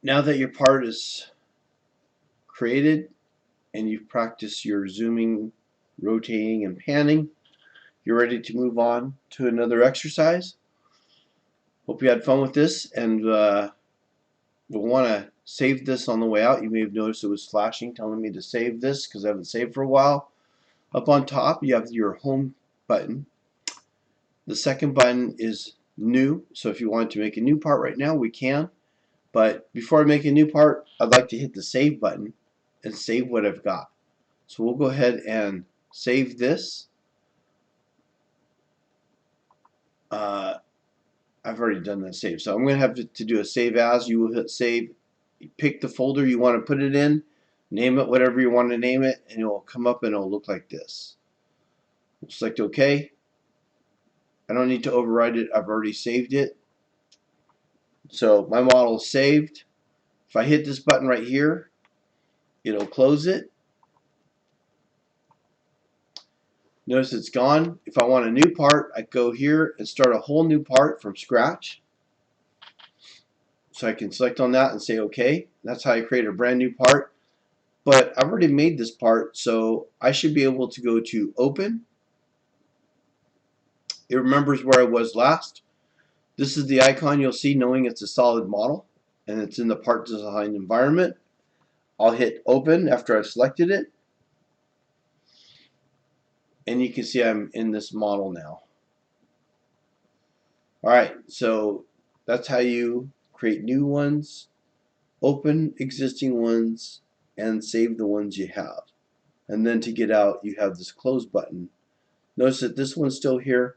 Now that your part is created and you've practiced your zooming, rotating, and panning, you're ready to move on to another exercise. Hope you had fun with this, and we'll want to save this on the way out. You may have noticed it was flashing telling me to save this because I haven't saved for a while. Up on top you have your home button. The second button is new, so if you want to make a new part right now, we can. But before I make a new part, I'd like to hit the save button and save what I've got. So we'll go ahead and save this. I've already done that save, so I'm going to have to do a save as. You will hit save, pick the folder you want to put it in, name it whatever you want to name it, and it will come up and it will look like this. We'll select OK. I don't need to override it, I've already saved it. So my model is saved. If I hit this button right here, it'll close it. Notice it's gone. If I want a new part, I go here and start a whole new part from scratch. So I can select on that and say OK. That's how I create a brand new part. But I've already made this part, so I should be able to go to Open. It remembers where I was last. This is the icon you'll see knowing it's a solid model and it's in the part design environment. I'll hit Open after I've selected it. And you can see I'm in this model now. Alright, so that's how you create new ones, open existing ones, and save the ones you have. And then to get out, you have this close button. Notice that this one's still here.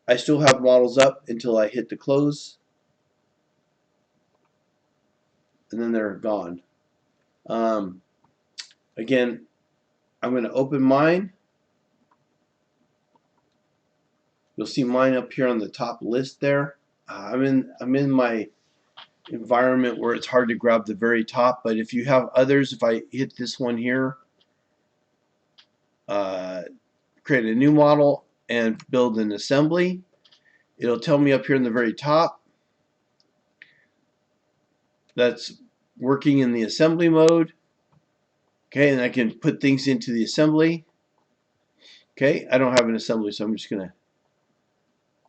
I still have models up until I hit the close, and then they're gone. Again, I'm going to open mine. You'll see mine up here on the top list there. I'm in my environment where it's hard to grab the very top, but if you have others, if I hit this one here, create a new model and build an assembly, it'll tell me up here in the very top that's working in the assembly mode. Okay, and I can put things into the assembly. Okay, I don't have an assembly, so I'm just going to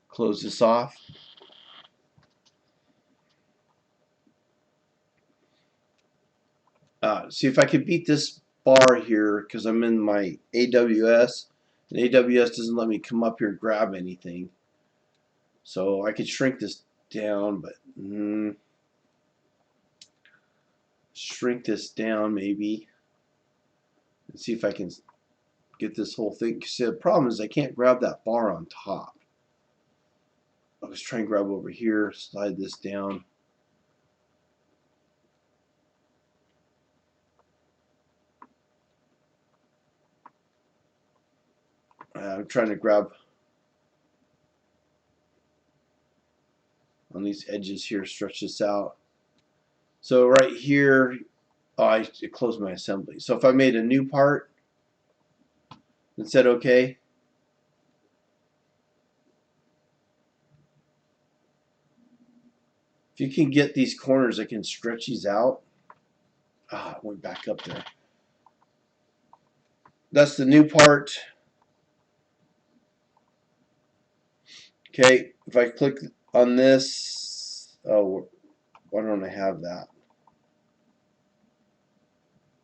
close this off. See if I can beat this bar here because I'm in my AWS, and AWS doesn't let me come up here and grab anything. So I could shrink this down, but shrink this down maybe and see if I can get this whole thing. See, the problem is I can't grab that bar on top. I was trying to grab over here, slide this down. I'm trying to grab on these edges here, stretch this out. So right here, I closed my assembly. So if I made a new part and said OK, if you can get these corners, I can stretch these out. Ah, it went back up there. That's the new part. Okay, if I click on this, oh, why don't I have that?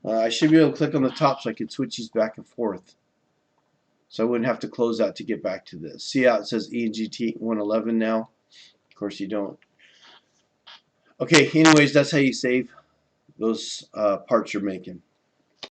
I should be able to click on the top so I can switch these back and forth. So I wouldn't have to close that to get back to this. See how it says ENG 111 now? Of course you don't. Okay, anyways, that's how you save those parts you're making.